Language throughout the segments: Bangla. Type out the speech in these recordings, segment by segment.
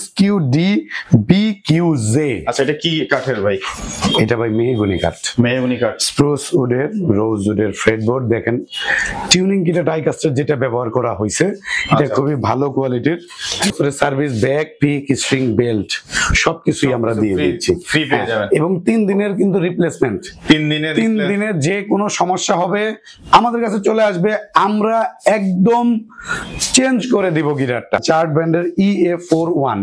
SQD BQZ। আচ্ছা, এটা কি কাঠের ভাই? এটা ভাই মেহগনি কাঠ। মেহগনি কাঠ, স্প্রুস উডের, রোজ উডের ফ্রেডবোর্ড। দেখেন টিউনিং কিটা ডাইকাস্টার যেটা ব্যবহার করা হয়েছে এটা খুবই ভালো কোয়ালিটির। Service bag, pick, string, belt সবকিছুই আমরা দিয়ে দিচ্ছি ফ্রি পেয়ে যাবেন। এবং 3 দিনের কিন্তু রিপ্লেসমেন্ট। 3 দিনের যে কোনো সমস্যা হবে আমাদের কাছে চলে আসবে, আমরা একদম চেঞ্জ করে দিব গিটারটা। চার্ট ব্র্যান্ডের EA41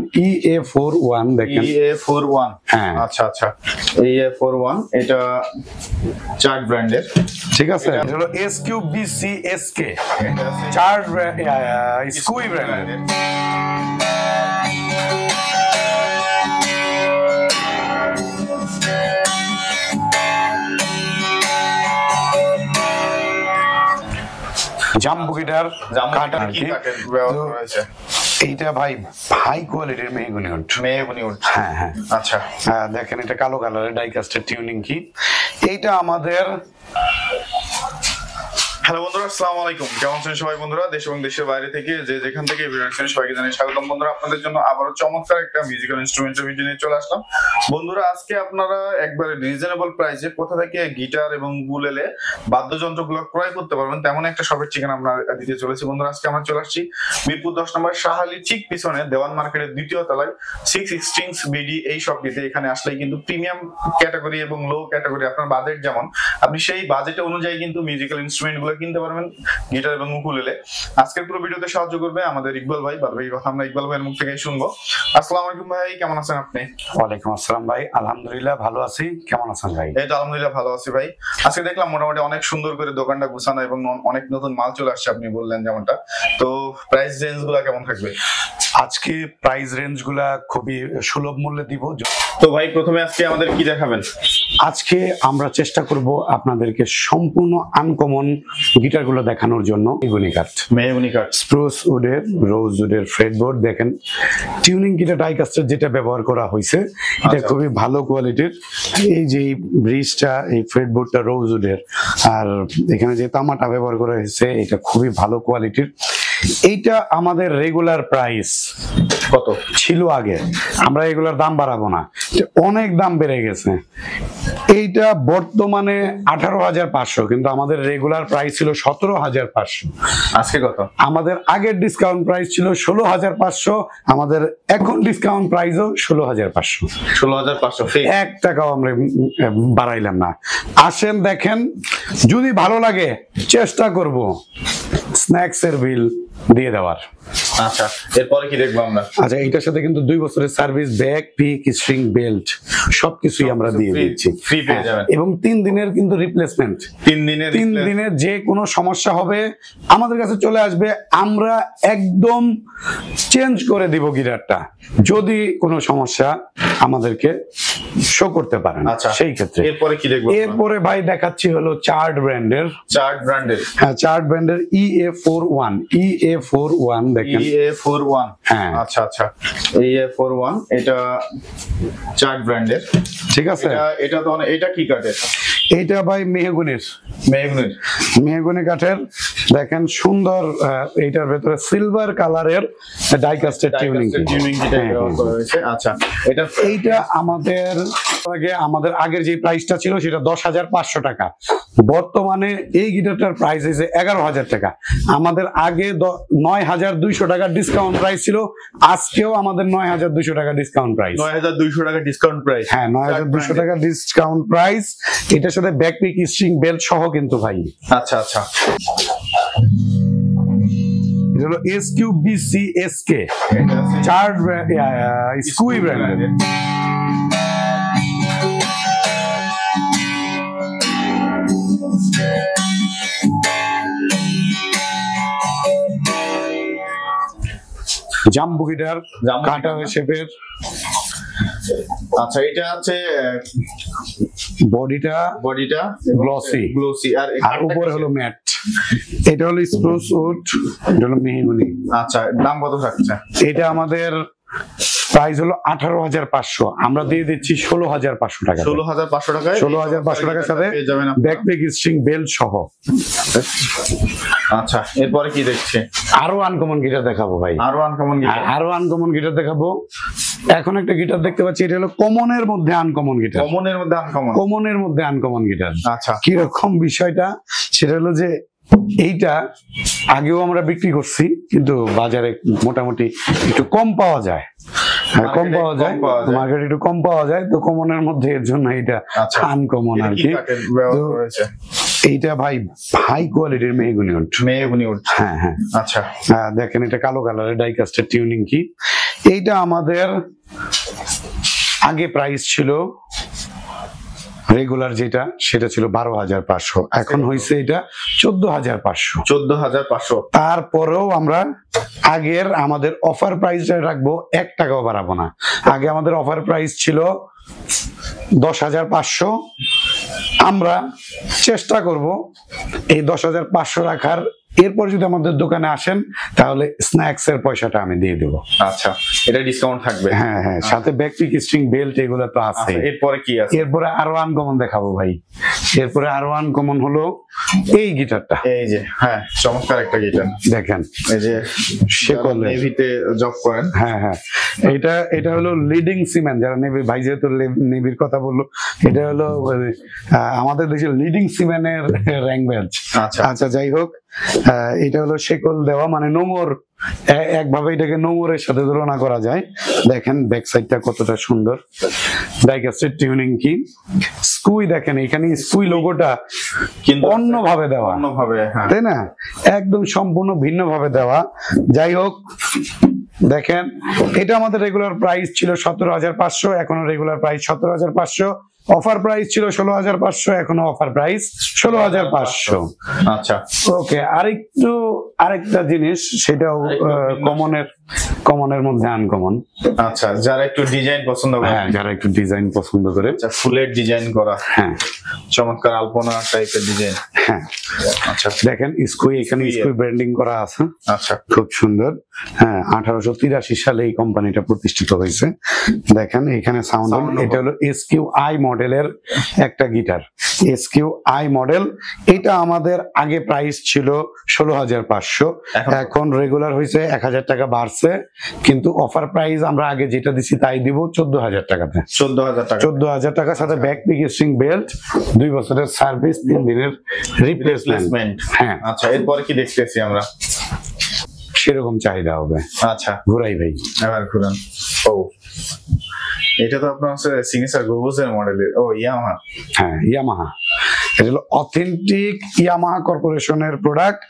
দেখেন। EA41, হ্যাঁ আচ্ছা আচ্ছা, EA41 এটা চার্ট ব্র্যান্ডের, ঠিক আছে। এটা হলো SQBC SK চার্ট স্কুই ব্র্যান্ডের। জাম্বো গিটার কাটার কি কাটের ব্যবহার করা হয়েছে? এইটা ভাই হাই কোয়ালিটির মেহগনি উড। হ্যাঁ হ্যাঁ, আচ্ছা। দেখেন এটা কালো কালারের ডাইকাস্টের টিউনিং কি। এইটা আমাদের। হ্যালো বন্ধুরা, আসসালামু আলাইকুম। কেমন আছেন সবাই বন্ধুরা? দেশ এবং দেশের বাইরে থেকে যে যেখান থেকে ভিডিও দেখছেন সবাইকে জানাই স্বাগতম। বন্ধুরা, আপনাদের জন্য আবারও চমৎকার একটা মিউজিক্যাল ইনস্ট্রুমেন্টের ভিডিও নিয়ে চলে আসলাম। বন্ধুরা, আজকে আপনারা একবারে রিজনেবল প্রাইসে কোথা থেকে গিটার এবং উকুলেলে বাদ্যযন্ত্রগুলো ক্রয় করতে পারবেন তেমন একটা শপের ঠিকানা আমরা দিতে চলেছি। বন্ধুরা, আজকে আমরা চলে আসছি মিরপুর 10 নম্বর শাহালি ঠিক পিছনে দেওয়ান মার্কেটের 2য় তলায় 6 স্ট্রিংস বিডি এই শপটিতে। এখানে আসলেই কিন্তু প্রিমিয়াম ক্যাটাগরি এবং লো ক্যাটাগরি আপনার বাজেট যেমন, আপনি সেই বাজেট অনুযায়ী কিন্তু মিউজিক্যাল ইনস্ট্রুমেন্ট গুলো কিনতে পারবেন, গিটার এবং উকুলেলে। আজকের পুরো ভিডিওতে সাহায্য করবে আমাদের ইকবাল ভাই। বাদ বাকি কথা আমরা ইকবাল ভাইয়ের মুখ থেকে শুনবো। আসসালামু আলাইকুম ভাই, কেমন আছেন আপনি? ওয়ালাইকুম আসসালাম ভাই, আলহামদুলিল্লাহ ভালো আছি। কেমন আছেন ভাই? এই তো আলহামদুলিল্লাহ ভালো আছি ভাই। আজকে দেখলাম মোটামুটি অনেক সুন্দর করে দোকানটা গুছানো এবং অনেক নতুন মাল চলে আসছে আপনি বললেন যেমনটা। তো প্রাইস রেঞ্জ গুলা কেমন থাকবে? আজকে প্রাইস রেঞ্জ গুলা খুবই সুলভ মূল্যে দিব। তো ভাই প্রথমে আজকে আমাদের কি দেখাবেন? আজকে আমরা চেষ্টা করব আপনাদেরকে সম্পূর্ণ আনকমন গিটার গুলো দেখানোর জন্য। মেহগনি কাঠ, স্প্রুস উডের, রোজ উডের ফ্রেডবোর্ড। দেখেন টিউনিং কিটা ডাইকাস্টার যেটা ব্যবহার করা হয়েছে এটা খুবই ভালো কোয়ালিটির। এই যে ব্রিজটা, এই ফ্রেডবোর্ডটা রোজ উডের, আর এখানে যে তামাটা ব্যবহার করা হয়েছে এটা খুবই ভালো কোয়ালিটির। এইটা আমাদের রেগুলার প্রাইস কত ছিল আগে, আমরা এগুলোর দাম বাড়াবো না, অনেক দাম বেড়ে গেছে। এইটা বর্তমানে 18,500, কিন্তু আমাদের রেগুলার প্রাইস ছিল 17,500। আজকে কত? আমাদের আগের ডিসকাউন্ট প্রাইস ছিল 16,500, আমাদের এখন ডিসকাউন্ট প্রাইসও 16,500। 16,500 1 টাকাও আমরা বাড়াইলাম না। আসেন দেখেন, যদি ভালো লাগে চেষ্টা করব স্ন্যাক্স এর বিল দিয়ে দেওয়ার। আচ্ছা, এরপরে কি দেখবো আমরা? আচ্ছা, এটার সাথে কিন্তু 2 বছরের service, bag, pick, string, belt সবকিছুই আমরা দিয়ে দিচ্ছি ফ্রি পেয়ে যাবেন এবং 3 দিনের কিন্তু রিপ্লেসমেন্ট। 3 দিনের যে কোনো সমস্যা হবে আমাদের কাছে চলে আসবে, আমরা একদম চেঞ্জ করে দিব গিটারটা যদি কোনো সমস্যা আমাদেরকে শো করতে পারেন। আচ্ছা, সেই ক্ষেত্রে এরপরে কি দেখবো? এরপরে ভাই দেখাচ্ছি হলো চার্ট ব্র্যান্ডের। হ্যাঁ, চার্ট ব্র্যান্ডের EA41 দেখেন। EA41, হ্যাঁ আচ্ছা আচ্ছা, EA41 এটা চার্ট ব্র্যান্ডের, ঠিক আছে। এটা তো এটা কি কাঠের? এইটা ভাই মেহগনি কাঠের। দেখেন সুন্দর, এইটার ভেতরে সিলভার কালারের ডাইকাস্টের টিউনিং করা হয়েছে। আচ্ছা, এইটা আমাদের আগের যে প্রাইসটা ছিল সেটা 10,500 টাকা, বর্তমানে এই গিটারটার প্রাইস হয়েছে 11,000 টাকা। আমাদের আগে 9,200 টাকা ডিসকাউন্ট প্রাইস ছিল, আজকেও আমাদের 9,200 টাকা ডিসকাউন্ট প্রাইস। 9,200 টাকা ডিসকাউন্ট প্রাইস? হ্যাঁ, 9,200 টাকা ডিসকাউন্ট প্রাইস। এটার সাথে ব্যাক পিক, স্ট্রিং, বেল্ট সহ কিন্তু ভাই। আচ্ছা আচ্ছা, এটা হলো SQBC SK চার্ট স্কুই ব্র্যান্ডের। জাম্বো গিটার, কাটা শেপের। আচ্ছা, এটা আছে বডিটা গ্লসি আর উপরে হলো ম্যাট। এটা হলো স্প্রুস উড, এটা হলো মেহগনি। আচ্ছা, দাম কত থাকছে? এটা আমাদের প্রাইস হলো 18,500, আমরা দিয়ে দিচ্ছি 16,500 টাকা। 16,500 টাকায় 16,500 টাকার সাথে পেয়ে যাবেন আপনারা। ব্যাকপ্যাক স্ট্রিং বেল্ট সহ। আচ্ছা, এরপরে কি দেখছি? আরো আনকমন গিটার দেখাবো ভাই, আরো আনকমন গিটার। আরো আনকমন গিটার দেখাবো। এখন একটা গিটার দেখতে পাচ্ছি, এটা হলো কমনের মধ্যে আনকমন গিটার। কমনের মধ্যে আনকমন। কমনের মধ্যে আনকমন গিটার। আচ্ছা, কিরকম বিষয়টা সেটা হলো যে এইটা আগেও আমরা বিক্রি করছি, কিন্তু বাজারে মোটামুটি একটু কম পাওয়া যায়, কম পাওয়া যায়, মার্কেটে একটু কম পাওয়া যায়। তো কমনের মধ্যে এর জন্য এটা আনকমন আর কি। এইটা ভাই হাই কোয়ালিটির মেহগনি উড। মেহগনি উড, হ্যাঁ হ্যাঁ। আচ্ছা, দেখেন এটা কালো কালারের ডাইকাস্টের টিউনিং কি। এইটা আমাদের আগে প্রাইস ছিল রেগুলার যেটা, সেটা ছিল 12,500, এখন হয়েছে এটা 14,500। 14,500। তারপরেও আমরা আগের আমাদের অফার প্রাইসটা রাখবো, 1 টাকাও বাড়াবো না। আগে আমাদের অফার প্রাইস ছিল 10,500, আমরা চেষ্টা করব এই 10,500 রাখার। এরপর যদি আমাদের দোকানে আসেন তাহলে স্ন্যাক্স এর পয়সাটা আমি দিয়ে দেবো। আচ্ছা, এটা ডিসকাউন্ট থাকবে? হ্যাঁ হ্যাঁ, সাথে ব্যাকপ্যাক স্ট্রিং বেল্ট এগুলো তো আছে। এরপরে কি আছে? এরপরে আরো আনকমন দেখাবো ভাই। এরপরে আরো আনকমন হলো এই গিটারটা। এই যে, হ্যাঁ, চমৎকার একটা গিটার। দেখেন এই যে শেকল নেভিতে জব করেন। হ্যাঁ হ্যাঁ, এটা হলো লিডিং সিমেন্ট। যারা নেভি, ভাই যেহেতু নেভির কথা বললো, এটা হলো আমাদের দেশের লিডিং সিমেন্টের র্যাঙ্ক ব্যাচ। আচ্ছা, যাই হোক, এটা হলো শেকল দেওয়া, মানে নোংর, একভাবে এটাকে নোংরের সাথে তুলনা করা যায়। দেখেন ব্যাক সাইডটা কতটা সুন্দর, ডাইকাস্টের টিউনিং কি। স্কুই দেখেন, এখানে স্কুই লোগোটা কিন্তু অন্যভাবে দেওয়া, অন্যভাবে, তাই না, একদম সম্পূর্ণ ভিন্ন ভাবে দেওয়া। যাই হোক, দেখেন এটা আমাদের রেগুলার প্রাইস ছিল 17,500, এখনো রেগুলার প্রাইস 17,500। অফার প্রাইস ছিল 16,500, এখনো অফার প্রাইস 16,500। আচ্ছা, ওকে, আরেকটা জিনিস, সেটাও কমনের মধ্যে আনকমন। আচ্ছা, যারা একটু ডিজাইন পছন্দ করে, হ্যাঁ, যারা একটু ডিজাইন পছন্দ করে, আচ্ছা, ফুলের ডিজাইন করা, হ্যাঁ, চমৎকার আলপনা টাইপের ডিজাইন। হ্যাঁ, আচ্ছা, দেখেন স্কুই, এখানে স্কুই ব্র্যান্ডিং করা আছে। আচ্ছা, খুব সুন্দর। হ্যাঁ, 1883 সালে এই কোম্পানিটা প্রতিষ্ঠিত হয়েছে। দেখেন এখানে সাউন্ড, এটা হলো SQI মডেলের একটা গিটার, SQI মডেল। এটা আমাদের আগে প্রাইস ছিল 16,500, এখন রেগুলার হয়েছে 1,000 টাকা বাড়ছে, কিন্তু অফার প্রাইস আমরা আগে যেটা দিছি তাই দিব 14,000 টাকাতে। 14,000 টাকার সাথে ব্যাকপ্যাক স্ট্রিং বেল্ট, 2 বছরের সার্ভিস, 3 দিনের রিপ্লেসমেন্ট। হ্যাঁ, আচ্ছা, এরপরে কি দেখতেছি আমরা? সেরকম চাহিদা হবে। আচ্ছা, ঘুরাই ভাই, এবার ঘুরান। ও, এটা তো আপনার হচ্ছে সিগনেচার গোগোজের মডেলের। ও, ইয়ামাহা। হ্যাঁ, ইয়ামাহা। এটা হলো অথেন্টিক ইয়ামাহা কর্পোরেশনের প্রোডাক্ট,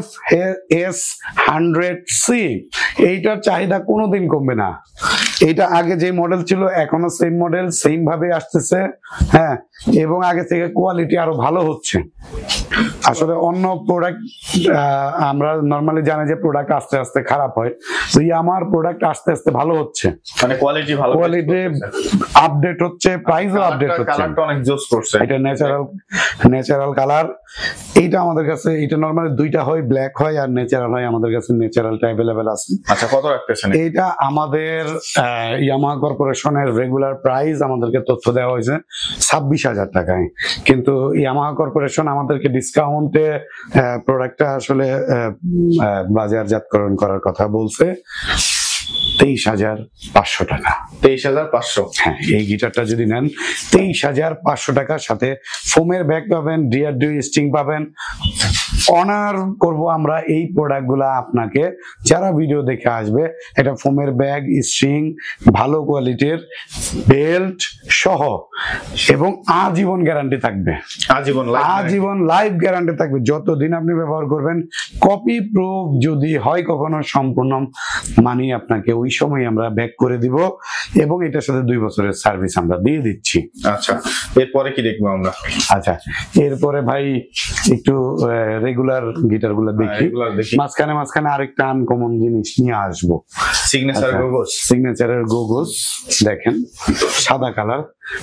FS100C। এইটার চাহিদা কোনোদিন কমবে না। এটা আগে যে মডেল ছিল এখনো সেম মডেল, সেম ভাবে আসতেছে। হ্যাঁ, এবং আগে থেকে কোয়ালিটি আরো ভালো হচ্ছে। আসলে অন্য প্রোডাক্ট আমরা নরমালি জানি যে প্রোডাক্ট আস্তে আস্তে খারাপ হয়, তো আমার প্রোডাক্ট আস্তে আস্তে ভালো হচ্ছে, মানে কোয়ালিটি ভালো, কোয়ালিটি আপডেট হচ্ছে, প্রাইসও আপডেট হচ্ছে। কালারটা অনেক জোস করছে, এটা ন্যাচারাল কালার। এইটা আমাদের কাছে, এটা নরমালি দুইটা হয়, ব্ল্যাক হয় আর ন্যাচারাল হয়। আমাদের কাছে ন্যাচারালটা अवेलेबल আছে। আচ্ছা, কত রাখতেছেন? এইটা আমাদের ইয়ামাহা কর্পোরেশনের রেগুলার প্রাইস আমাদেরকে তথ্য দেওয়া হয়েছে 26,000 টাকায়, কিন্তু ইয়ামাহা কর্পোরেশন আমাদেরকে ডিসকাউন্টে প্রোডাক্টটা আসলে বাজারজাতকরণ করার কথা বলছে 23,500 টাকা। 23,500। হ্যাঁ, এই গিটারটা যদি নেন 23,500 টাকার সাথে ফোমের ব্যাগ পাবেন, DRD স্ট্রিং পাবেন। অনার করব আমরা এই প্রোডাক্টগুলা আপনাকে, যারা ভিডিও দেখে আসবে, এটা ফোমের ব্যাগ, স্ট্রিং, ভালো কোয়ালিটির বেল্ট সহ, এবং আজীবন গ্যারান্টি থাকবে। আজীবন লাইফ গ্যারান্টি থাকবে, যতদিন আপনি ব্যবহার করবেন। কপি প্রুফ যদি হয় কখনো সম্পূর্ণ মানি আপনাকে ওই সময় আমরা ব্যাক করে দিব, এবং এটার সাথে 2 বছরের সার্ভিস আমরা দিয়ে দিচ্ছি। আচ্ছা, এরপরে কি দেখবো আমরা? আচ্ছা, এরপরে ভাই একটু রেগুলার গিটার গুলো দেখি। মাঝখানে আরেকটা আনকমন জিনিস নিয়ে আসবো, সিগনেচারের গোগোস। দেখেন সাদা কালার,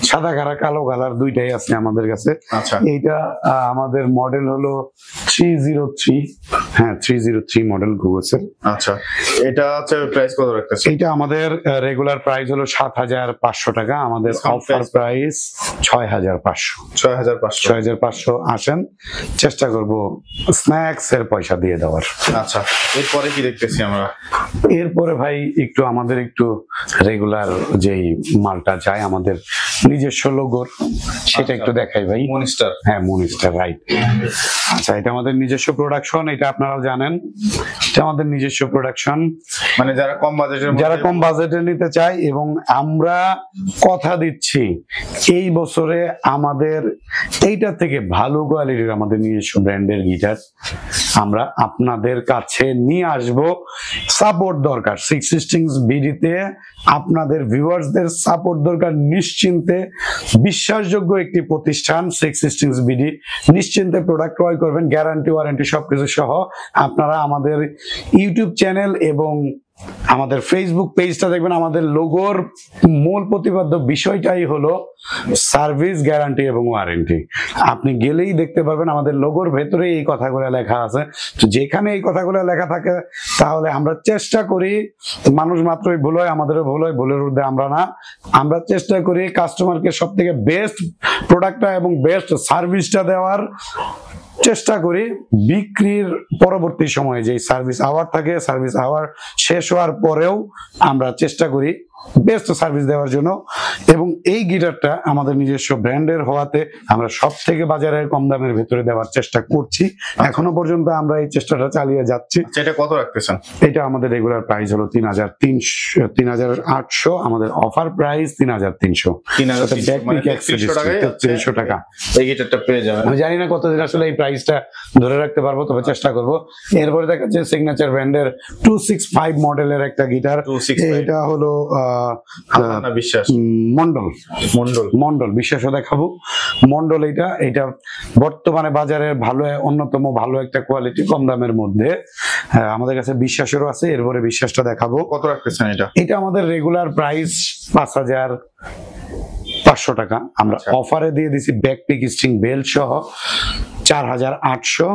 সাদা কালো কালার দুইটাই আছে আমাদের কাছে। আচ্ছা এইটা আমাদের মডেল হলো 303, হ্যাঁ 303 মডেল গুগলসের। আচ্ছা এটা হচ্ছে প্রাইস কত রাখতেছে? এইটা আমাদের রেগুলার প্রাইস হলো 7500 টাকা, আমাদের অফার প্রাইস 6500। 6500 আসেন, চেষ্টা করব স্ন্যাক্স এর পয়সা দিয়ে দেওয়ার। আচ্ছা এরপরে কি দেখতেছি আমরা? এরপরে ভাই একটু আমাদের একটু রেগুলার যেই মালটা চাই আমাদের নিজস্ব লোগোর, সেটা একটু দেখাই ভাই। মনিস্টার, হ্যাঁ মনিস্টার, রাইট। আচ্ছা এটা আমাদের নিজস্ব প্রোডাকশন, এটা আপনারাও জানেন, এটা আমাদের নিজস্ব প্রোডাকশন। মানে যারা কম বাজেটে নিতে চায়, এবং আমরা কথা দিচ্ছি এই বছরে আমাদের এইটা থেকে ভালো কোয়ালিটির আমাদের নিজস্ব ব্র্যান্ডের গিটার আমরা আপনাদের কাছে নিয়ে আসব। সাপোর্ট দরকার 616 বিডিতে, আপনাদের ভিউয়ার্সদের সাপোর্ট দরকার। নিশ্চিন্তে বিশ্বাসযোগ্য একটি প্রতিষ্ঠান 616 বিডি, নিশ্চিন্তে প্রোডাক্ট ক্রয় করবেন, গ্যারান্টি ওয়ারেন্টি সবকিছু সহ। আপনারা আমাদের ইউটিউব চ্যানেল এবং আমাদের ফেসবুক পেজটা দেখবেন। আমাদের লোগোর মূল প্রতিপাদ্য বিষয়টাই হলো সার্ভিস, গ্যারান্টি এবং ওয়ারেন্টি। আপনি গেলেই দেখতে পারবেন আমাদের লোগোর ভেতরে এই কথাগুলো লেখা আছে। তো যেখানে এই কথাগুলো লেখা থাকে তাহলে আমরা চেষ্টা করি, মানুষ মাত্রই ভুল হয়, আমাদেরও ভুল হয়, ভুলের ঊর্ধ্বে আমরা না। আমরা চেষ্টা করি কাস্টমারকে সব থেকে বেস্ট প্রোডাক্টটা এবং বেস্ট সার্ভিসটা দেওয়ার চেষ্টা করি। বিক্রির পরবর্তী সময়ে যে সার্ভিস আওয়ার থাকে, সার্ভিস আওয়ার শেষ হওয়ার পরেও আমরা চেষ্টা করি বেস্ট সার্ভিস দেওয়ার জন্য। এবং এই গিটারটা আমাদের নিজস্ব ব্র্যান্ডের হওয়াতে আমরা সব থেকে বাজারের কম দামের ভেতরে দেওয়ার চেষ্টা করছি। এখনো পর্যন্ত আমরা এই চেষ্টাটা চালিয়ে যাচ্ছি। এটা কত রাখতেছেন? এটা আমাদের রেগুলার প্রাইস হলো 3800, আমাদের অফার প্রাইস 3300। 300 টাকা এই গিটারটা পেয়ে যাবেন। আমি জানি না কতদিন আসলে এই প্রাইসটা ধরে রাখতে পারবো, তবে চেষ্টা করব। এরপরে দেখা যাচ্ছে সিগনেচার ব্র্যান্ডের 265 মডেলের একটা গিটার। এটা হলো মন্ডল বিশ্বাসও দেখাবো। মন্ডল এটা বর্তমানে বাজারের অন্যতম ভালো একটা কোয়ালিটি, কম দামের মধ্যে। আমাদের কাছে বিশ্বাসেরও আছে। এরপরে বিশ্বাসটা দেখাবো। কত রাখতেছেন এটা? এটা আমাদের রেগুলার প্রাইস 5500 টাকা। আমরা অফারে দিয়ে দিছি ব্যাক পিক স্ট্রিং বেল্ট সহ 4800।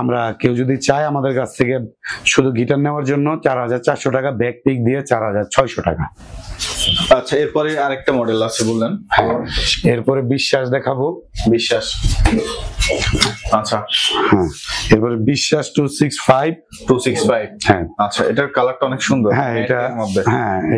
আমরা কেউ যদি চায় আমাদের কাছ থেকে শুধু গিটার নেওয়ার জন্য 4400 টাকা, ব্যাক পিক দিয়ে 4600 টাকা। আচ্ছা এরপরে আরেকটা মডেল আছে বললেন? এরপরে বিশ্বাস দেখাবো। বিশ্বাস, আচ্ছা হ্যাঁ এরপরে বিশ্বাস 265। হ্যাঁ আচ্ছা এটার কালারটা অনেক সুন্দর। হ্যাঁ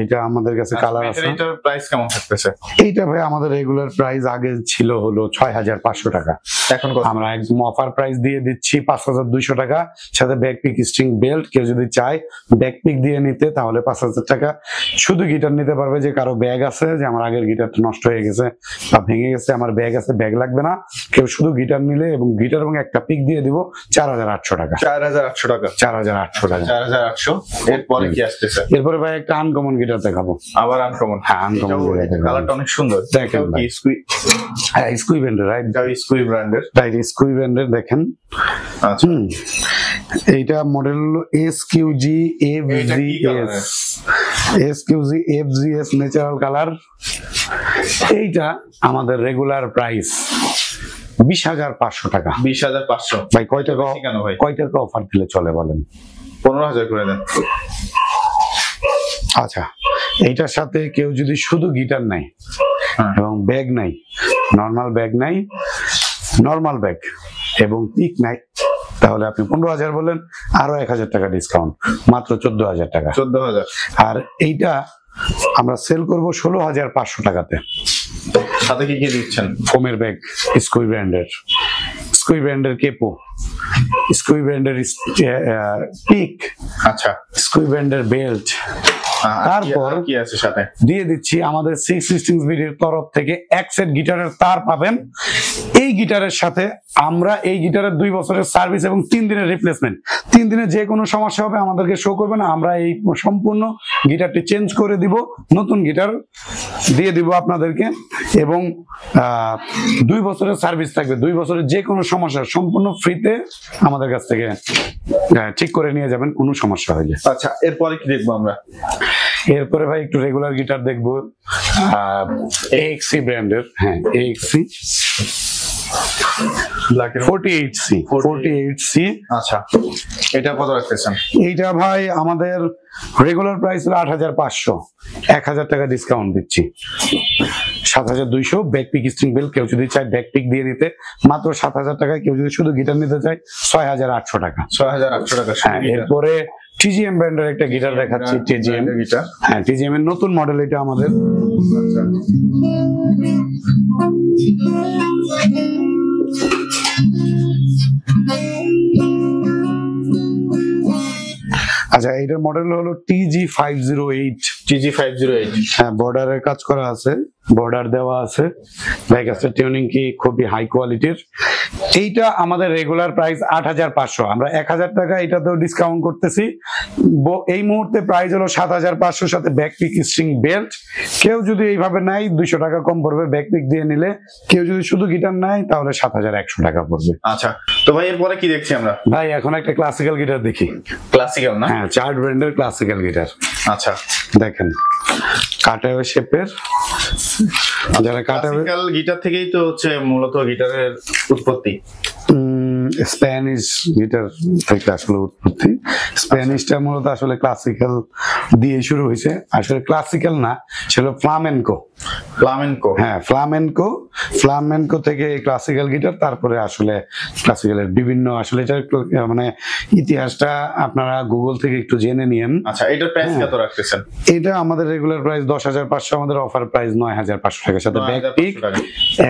এটা আমাদের কাছে কালার আছে। এটার প্রাইস কেমন থাকতেছে? এইটা ভাই আমাদের রেগুলার প্রাইস আগে ছিল হলো 6500 টাকা। এখন আমরা একদম অফার প্রাইস দিয়ে দিচ্ছি 5200 টাকা, সাথে ব্যাক পিক স্ট্রিং বেল্ট। কেউ যদি চায় ব্যাক পিক দিয়ে নিতে তাহলে 5000 টাকা। শুধু গিটার নিতে পারবে, যে কারো ব্যাগ আছে, যে আমার আগের গিটারটা নষ্ট হয়ে গেছে বা ভেঙে গেছে, আমার ব্যাগ আছে, ব্যাগ লাগবে না। কেউ শুধু গিটার নিলে এবং গিটার এবং একটা পিক দিয়ে দিব 4800 টাকা। 4800 টাকা। 4800 টাকা। 4800। এরপরে কি আসতেছে? এরপরে ভাই একটা আনকমন গিটার দেখাবো। আবার আনকমন? হ্যাঁ আনকমন গিটার। কালারটা অনেক সুন্দর। দেখেন ভাই, স্কুই ব্র্যান্ডের, রাইট? স্কুই ব্র্যান্ডের, রাইট, স্কুই ব্র্যান্ডের। দেখেন আচ্ছা এইটা মডেল হলো SQG FGS ন্যাচারাল কালার। এইটা আমাদের রেগুলার প্রাইস 20500 টাকা। 20500 ভাই কয় টাকা অফার দিলে চলে বলেন? 15000 করে দেন। আচ্ছা এইটার সাথে কেউ যদি শুধু গিটার নাই এবং ব্যাগ নাই, নর্মাল ব্যাগ নাই, নর্মাল ব্যাগ এবং পিক নাই, তাহলে আপনি 15000 বলেন, আরো 1000 টাকা ডিসকাউন্ট, মাত্র 14000 টাকা। 14000। আর এইটা আমরা সেল করব 16500 টাকাতে। সাথে কি দিচ্ছেন? ফোমের ব্যাগ, স্কুই ব্র্যান্ডের কেপো, স্কুই ব্র্যান্ডের পিক, আচ্ছা স্কুই ব্র্যান্ডের বেল্ট। তারপর কি আছে সাথে দিয়ে দিচ্ছি আমাদের 616 বিডির তরফ থেকে এক সেট গিটারের তার পাবেন। এই গিটারের সাথে আমরা এই গিটারের 2 বছরের সার্ভিস এবং 3 দিনের রিপ্লেসমেন্ট। 3 দিনে যে কোনো সমস্যা হবে আমাদেরকে শো করবেন, আমরা এই সম্পূর্ণ গিটারটি চেঞ্জ করে দিব, নতুন গিটার দিয়ে দিব আপনাদেরকে। এবং 2 বছরের সার্ভিস থাকবে। 2 বছরের যে কোনো সমস্যা সম্পূর্ণ ফ্রিতে আমাদের কাছ থেকে ঠিক করে নিয়ে যাবেন, কোনো সমস্যা হলে। আচ্ছা এরপরে কি দেখবো আমরা? এরপরে ভাই একটু রেগুলার গিটার দেখবো, AXC ব্র্যান্ডের, হ্যাঁ AXC ব্ল্যাক 48C। আচ্ছা, এটা কত রাখতেছেন? এইটা ভাই আমাদের রেগুলার প্রাইস হলো 8500, 1000 টাকা ডিসকাউন্ট দিচ্ছি, 7200। ব্যাকপিক স্ট্রিং বেল কেউ যদি চায় ব্যাকপিক দিয়ে নিতে মাত্র 7000 টাকায়, কেউ যদি শুধু গিটার নিতে চায় 6800 টাকা। 6800 টাকা। হ্যাঁ, এরপরে TGM ব্র্যান্ডের একটা গিটার দেখাচ্ছি, TGM গিটার। হ্যাঁ, TGM এর নতুন মডেল এটা আমাদের। আচ্ছা, এটার মডেল হলো TG508। হ্যাঁ, বর্ডারের কাজ করা আছে, বর্ডার দেওয়া আছে, ব্যাক আছে, টিউনিং কি খুবই হাই কোয়ালিটির। এইটা আমাদের রেগুলার প্রাইস 8500, আমরা 1000 টাকা এটাতেও ডিসকাউন্ট করতেছি। এই মুহূর্তে প্রাইস হলো 7500 সাথে ব্যাকপিক স্ট্রিং বেল্ট। কেউ যদি এইভাবে নেয় 200 টাকা কম পড়বে ব্যাকপিক দিয়ে নিলে, কেউ যদি শুধু গিটার নেয় তাহলে 7100 টাকা পড়বে। আচ্ছা, তো ভাই এরপরে কি দেখছি আমরা? ভাই এখন একটা ক্লাসিক্যাল গিটার দেখি। ক্লাসিক্যাল না? হ্যাঁ, চার্ট ব্র্যান্ডের ক্লাসিক্যাল গিটার। আচ্ছা, দেখেন কাটাওয়ে শেপের, যারা কাটাওয়ে ক্লাসিক্যাল গিটার থেকেই তো হচ্ছে মূলত গিটারের উৎপত্তি। স্প্যানিশ গিটার থেকে আসলে উৎপত্তি। স্প্যানিশটা মূলত আসলে ক্লাসিক্যাল দিয়ে শুরু হয়েছে, আসলে ক্লাসিক্যাল না, সেটা ফ্লামেনকো। হ্যাঁ, ফ্লামেনকো থেকে ক্লাসিক্যাল গিটার, তারপরে আসলে ক্লাসিক্যালের বিভিন্ন, আসলে এটা মানে ইতিহাসটা আপনারা গুগল থেকে একটু জেনে নিয়েন। আচ্ছা, এটার প্রাইস কত রাখতেছেন? এটা আমাদের রেগুলার প্রাইস 10500, আমাদের অফার প্রাইস 9500 টাকার সাথে ব্যাকপিক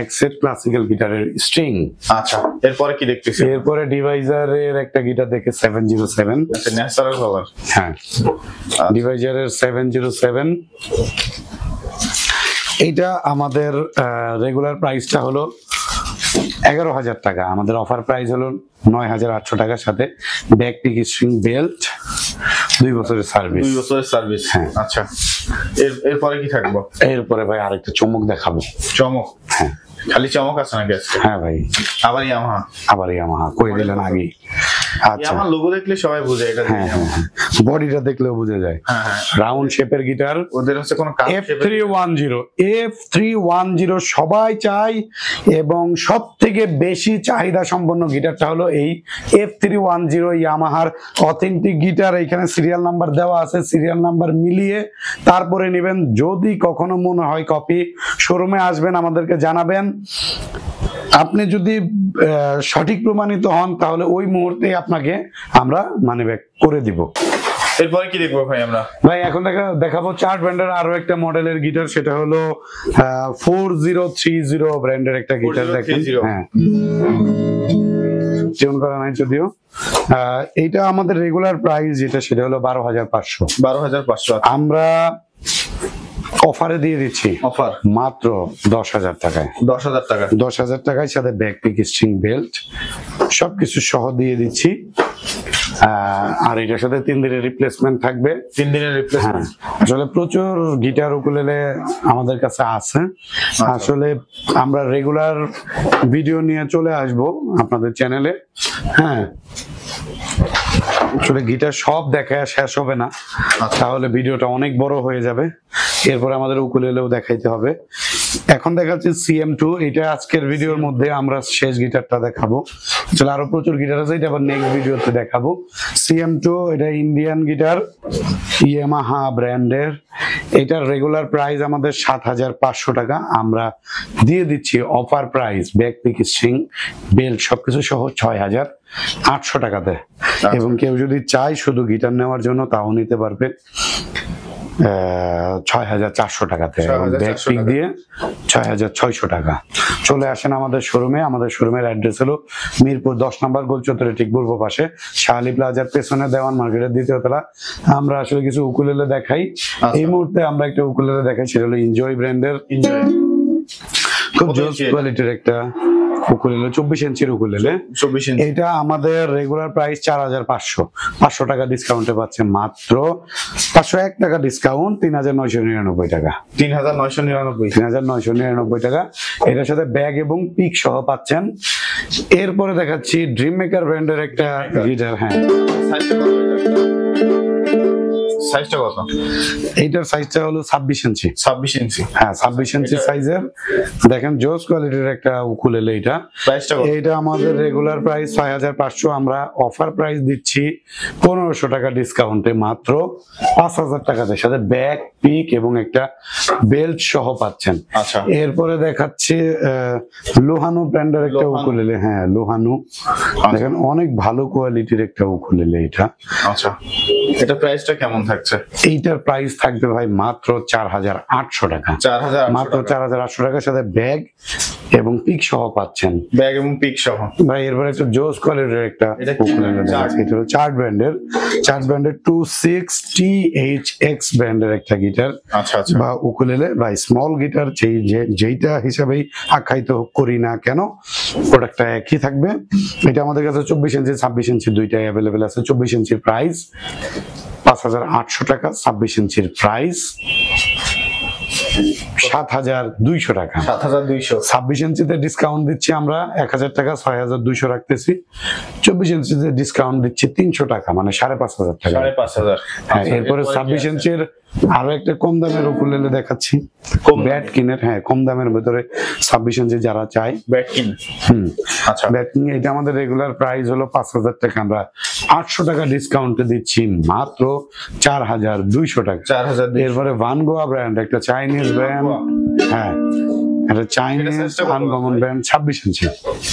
এক সেট ক্লাসিক্যাল গিটারের স্ট্রিং। আচ্ছা, এরপরে কি দেখতেছেন? এরপরে ডিভাইজারের একটা গিটার দেখে 707। আচ্ছা, ন্যাচারাল কালার। হ্যাঁ, ডিভাইজারের 707। এইটা আমাদের রেগুলার প্রাইসটা হলো 11000 টাকা, আমাদের অফার প্রাইস হলো 9800 টাকার সাথে ব্যাকপিক স্ট্রিং বেল্ট, 2 বছরের সার্ভিস। হ্যাঁ, আচ্ছা, এরপরে কি থাকবো? এরপরে ভাই আরেকটা চমক দেখাবো। চমক? হ্যাঁ, খালি চমক আছে নাকি আজকে? হ্যাঁ ভাই, আবার ইয়ামাহা কই দিলেন আগে। আচ্ছা, ইয়ামাহা লোগো দেখলে সবাই বুঝে এটা। হ্যাঁ, বডিটা দেখলেও বুঝে যায়। হ্যাঁ, রাউন্ড শেপের গিটার, ওদের হচ্ছে কোনো F310 সবাই চায়, এবং সব থেকে বেশি চাহিদা সম্পন্ন গিটারটা হলো এই F310 ইয়ামাহার অথেন্টিক গিটার। এখানে সিরিয়াল নাম্বার দেওয়া আছে, সিরিয়াল নাম্বার মিলিয়ে তারপরে নেবেন। যদি কখনো মনে হয় কপি, শোরুমে আসবেন, আমাদেরকে জানাবেন। আপনি যদি সঠিক প্রমাণিত হন তাহলে ওই মুহূর্তে আপনাকে আমরা মানি ব্যাক করে দিব। এরপরে কি দেখবো ভাই আমরা? ভাই এখন দেখাবো চার্ট ব্র্যান্ডের আরো একটা মডেলের গিটার, সেটা হলো 4030 ব্র্যান্ডের একটা গিটার। দেখেন, হ্যাঁ, টিউন করা নাই যদিও। এইটা আমাদের রেগুলার প্রাইস যেটা, সেটা হলো 12500। 12500 আমরা অফারে দিয়ে দিচ্ছি, অফার মাত্র 10000 টাকায়। 10000 টাকা, 10000 টাকায় সাথে ব্যাকপিক স্ট্রিং বেল্ট সবকিছু সহ দিয়ে দিচ্ছি। আর এটার সাথে 3 দিনের রিপ্লেসমেন্ট থাকবে। 3 দিনের রিপ্লেসমেন্ট। আসলে প্রচুর গিটার উকুলেলে আমাদের কাছে আছে। আসলে আমরা রেগুলার ভিডিও নিয়ে চলে আসব আপনাদের চ্যানেলে। হ্যাঁ, আসলে গিটার সব দেখায় শেষ হবে না, তাহলে ভিডিওটা অনেক বড় হয়ে যাবে। এরপরে আমাদের উকুলেলেও দেখাইতে হবে। এখন দেখাচ্ছি CM2। এটা আজকের ভিডিওর মধ্যে আমরা শেষ গিটারটা দেখাবো। আসলে আরো প্রচুর গিটার আছে, এটা আবার নেক্সট ভিডিওতে দেখাবো। CM2 এটা ইন্ডিয়ান গিটার, ইয়ামাহা ব্র্যান্ডের। এটার রেগুলার প্রাইস আমাদের 7500 টাকা, আমরা দিয়ে দিচ্ছি অফার প্রাইস ব্যাকপিক স্ট্রিং বেল্ট সবকিছু সহ 6800 টাকাতে। এবং কেউ যদি চায় শুধু গিটার নেওয়ার জন্য তাও নিতে পারবে 6400 টাকাতে, ব্যাকপিক দিয়ে 6600 টাকা। চলে আসেন আমাদের শোরুমে। আমাদের শোরুমের অ্যাড্রেস হলো মিরপুর 10 নম্বর গোল চত্বরে ঠিক পূর্ব পাশে, শাহালি প্লাজার পেছনে, দেওয়ান মার্কেটের 2য় তলা। আমরা আসলে কিছু উকুলেলে দেখাই। এই মুহূর্তে আমরা একটা উকুলেলে দেখাই, সেটা হলো এনজয় ব্র্যান্ডের। খুব জোস কোয়ালিটির একটা উকুলেলে, 24 ইঞ্চির উকুলেলে। এটা আমাদের রেগুলার প্রাইস 4500, 500 টাকা ডিসকাউন্টে পাচ্ছেন, মাত্র 501 টাকা ডিসকাউন্ট, 3999 টাকা। 3999 টাকা। এটার সাথে ব্যাগ এবং পিক সহ পাচ্ছেন। এরপরে দেখাচ্ছি ড্রিম মেকার ব্র্যান্ডের একটা গিটার। হ্যাঁ, সাইজটা কত? এইটার সাইজটা হলো 26 ইঞ্চি। 26 ইঞ্চি। হ্যাঁ 26 ইঞ্চি সাইজের। দেখেন জোস কোয়ালিটির একটা উকুলেলে এটা। প্রাইসটা কত? এটা আমাদের রেগুলার প্রাইস 6500, আমরা অফার প্রাইস দিচ্ছি 1500 টাকা ডিসকাউন্টে মাত্র 5000 টাকাতে, সাথে ব্যাগ, পিক এবং একটা বেল্ট সহ পাচ্ছেন। আচ্ছা, এরপরে দেখাচ্ছে লোহানু ব্র্যান্ডের একটা উকুলেলে। হ্যাঁ লোহানু, দেখেন অনেক ভালো কোয়ালিটির একটা উকুলেলে এটা। আচ্ছা, এটা প্রাইসটা কেমন থাকছে? এইটার প্রাইস থাকবে ভাই মাত্র 4800 টাকা। 4800 মাত্র 4800 টাকার সাথে ব্যাগ এবং পিক সহ পাচ্ছেন। ব্যাগ এবং পিক সহ। ভাই এরপরে একটা জোস কোয়ালিটির একটা এটা কি উকুলেলে দেখাচ্ছি। এটা হলো চার্ট ব্র্যান্ডের 26THX ব্র্যান্ডের একটা গিটার আচ্ছা আচ্ছা, বা উকুলেলে বা স্মল গিটার, যেইটা হিসাবেই আখ্যায়িত করি না কেন, প্রোডাক্টটা একই থাকবে। এটা আমাদের কাছে 24 ইঞ্চি 26 ইঞ্চি দুইটাই অ্যাভেলেবেল আছে। 24 ইঞ্চির প্রাইস 5800 টাকা, 26 ইঞ্চির প্রাইস 7200 টাকা। 7200। 26 ইঞ্চিতে ডিসকাউন্ট দিচ্ছি আমরা 1000 টাকা, 6200 রাখতেছি। 24 ইঞ্চিতে ডিসকাউন্ট দিচ্ছি 300 টাকা, মানে 5500 টাকা। 5500। হ্যাঁ, এরপরে 26 ইঞ্চির আরো একটা কম দামের উকুলেলে দেখাচ্ছি, ব্যাট কিনের। হ্যাঁ, কম দামের ভিতরে 26 ইঞ্চি যারা চায়। ব্যাগ কিন। আচ্ছা, ব্যাট কিন এটা আমাদের রেগুলার প্রাইস হলো 5000 টাকা, আমরা 800 টাকা ডিসকাউন্টে দিচ্ছি মাত্র 4200 টাকা। 4200। এরপরে ভানগোয়া ব্র্যান্ড, একটা চাইনিজ ব্র্যান্ড। হ্যাঁ, এটা চাইনিজ আনকমন ব্র্যান্ড 26 ইঞ্চি।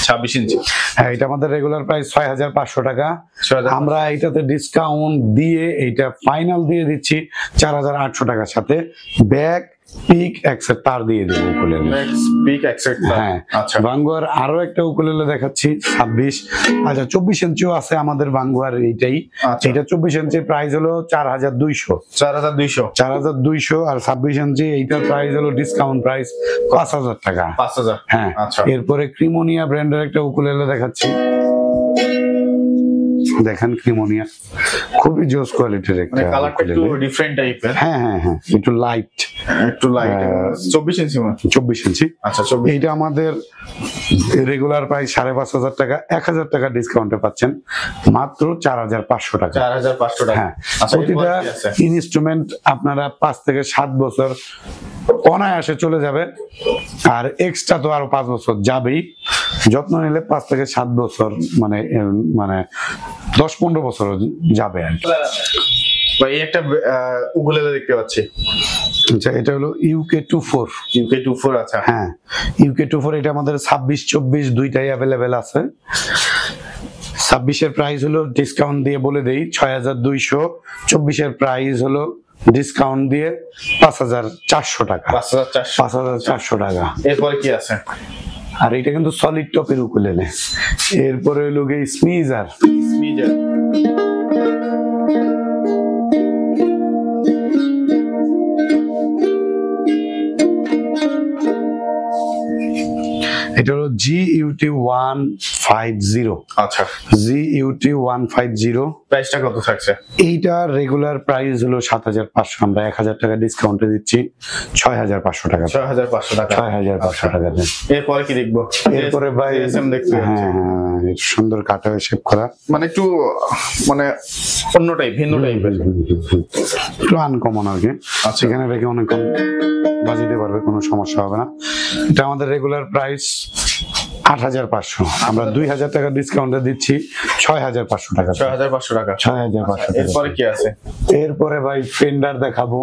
26 ইঞ্চি। হ্যাঁ, এটা আমাদের রেগুলার প্রাইস 6500 টাকা। 6500 আমরা এইটাতে ডিসকাউন্ট দিয়ে এইটা ফাইনাল দিয়ে দিচ্ছি 4800 টাকার সাথে ব্যাগ, পিক, এক্সেট তার দিয়ে দেবো উকুলেলে। Pick exact. হ্যাঁ, আচ্ছা, ভাঙ্গুয়ার আরো একটা উকুলেলে দেখাচ্ছি 26। আচ্ছা, 24 ইঞ্চিও আছে আমাদের ভাঙ্গুয়ার এইটাই। আচ্ছা। এটা 24 ইঞ্চি প্রাইস হলো 4200। 4200। 4200 আর 26 ইঞ্চি এইটার প্রাইস হলো ডিসকাউন্ট প্রাইস 5000 টাকা। 5000। হ্যাঁ, আচ্ছা, এরপরে ক্রিমোনিয়া ব্র্যান্ডের একটা উকুলেলে দেখাচ্ছি। দেখেন ক্রিমোনিয়া খুবই জোস কোয়ালিটির একটা মানে কালারটা একটু উকুলেলে। ডিফারেন্ট টাইপের। হ্যাঁ হ্যাঁ হ্যাঁ, একটু লাইট। 24 ইঞ্চি। 24 ইঞ্চি। আচ্ছা, 24। এইটা আমাদের রেগুলার প্রাইস 5500 টাকা, 1000 টাকা ডিসকাউন্টে পাচ্ছেন মাত্র 4500 টাকা। 4500 টাকা। হ্যাঁ, আচ্ছা, প্রতিটা ইনস্ট্রুমেন্ট আপনারা 5 থেকে 7 বছর অনায়াসে চলে যাবে, আর এক্সট্রা তো আরো 5 বছর যাবেই। যত্ন নিলে 5 থেকে 7 বছর, মানে 10-15 বছর যাবে আর কি। ভাই এই একটা উকুলেলে দেখতে পাচ্ছি। আচ্ছা, এটা হলো UK24। UK24। আচ্ছা, হ্যাঁ, UK24 এটা আমাদের 26-24 দুইটাই অ্যাভেলেবেল আছে। 26 এর প্রাইস হলো ডিসকাউন্ট দিয়ে বলে দেই 6200। 24 এর প্রাইস হলো ডিসকাউন্ট দিয়ে 5400 টাকা। 5400 টাকা। এরপরে কি আছে? আর এটা কিন্তু সলিড টপের উকুলেলে। এরপরে হলো গিয়ে স্মিজার। স্মিজার। এটা হলো GUT150। আচ্ছা, GUT150 প্রাইসটা কত থাকছে? এইটা রেগুলার প্রাইস হলো 7500, আমরা 1000 টাকা ডিসকাউন্টে দিচ্ছি 6500 টাকা। 6500 টাকা। 6500 টাকা দেন। এরপরে কি দেখবো? এরপরে ভাই এসএম দেখতে হ্যাঁ পাচ্ছি। হ্যাঁ, এটা সুন্দর কাটা শেপ করা, মানে একটু মানে অন্য টাইপ, ভিন্ন টাইপের। একটু আনকমন আর কি। আচ্ছা, সেখানে রেখে অনেকক্ষণ বাজিতে পারবে, কোনো সমস্যা হবে না। এটা আমাদের রেগুলার প্রাইস 8500, আমরা 2000 টাকা ডিসকাউন্টে দিচ্ছি 6500 টাকা। 6500 টাকা। 6500 টাকা। এরপরে কি আছে? এরপরে ভাই ফেন্ডার দেখাবো।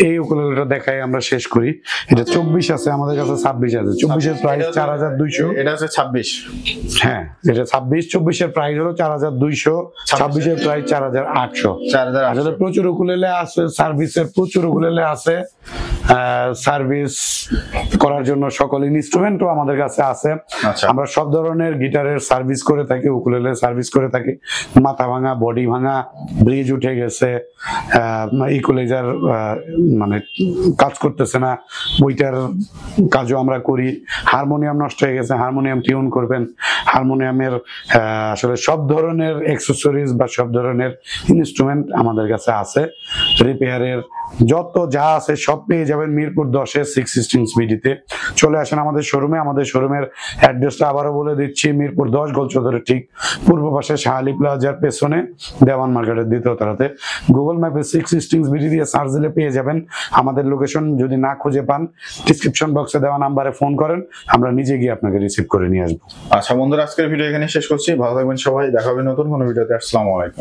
এই উকুলেলেটা দেখাই আমরা শেষ করি। এটা 24 আছে আমাদের কাছে, 26 আছে। 24 এর প্রাইস 4200। এটা আছে 26। হ্যাঁ, এটা 26। 24 এর প্রাইস হলো 4200, 26 এর প্রাইস 4800। 4800। আসলে প্রচুর উকুলেলে আছে, সার্ভিসের প্রচুর উকুলেলে আছে। সার্ভিস করার জন্য সকল ইনস্ট্রুমেন্টও আমাদের কাছে আছে। আচ্ছা, আমরা সব ধরনের গিটারের সার্ভিস করে থাকি, উকুলেলে সার্ভিস করে থাকি। মাথা ভাঙা, বডি ভাঙা, ব্রিজ উঠে গেছে, ইকুয়ালাইজার মানে কাজ করতেছে না, ওইটার কাজও আমরা করি। হারমোনিয়াম নষ্ট হয়ে গেছে, হারমোনিয়াম টিউন করবেন। হারমোনিয়ামের আসলে সব ধরনের অ্যাক্সেসরিজ বা সব ধরনের ইনস্ট্রুমেন্ট আমাদের কাছে আছে। রিপেয়ারের যত যা আছে সব পেয়ে যাবেন মিরপুর 10-এ 6 বিডিতে। চলে আসেন আমাদের শোরুমে। আমাদের শোরুমের অ্যাড্রেসটা আবারও বলে দিচ্ছি, মিরপুর 10 গোলচত্বরের ঠিক পূর্ব পাশে শাহালি প্লাজার পেছনে দেওয়ান মার্কেটের দ্বিতীয় তলাতে। গুগল ম্যাপে 6 বিডি দিয়ে সার্চ দিলে পেয়ে যাবেন আমাদের লোকেশন। যদি না খুঁজে পান ডিসক্রিপশন বক্সে দেওয়া নাম্বারে ফোন করেন, আমরা নিজে গিয়ে আপনাকে রিসিভ করে নিয়ে আসবো। আচ্ছা বন্ধুরা, আজকের ভিডিও এখানে শেষ করছি। ভালো থাকবেন সবাই, দেখা হবে নতুন কোনো ভিডিওতে। আসসালামু আলাইকুম।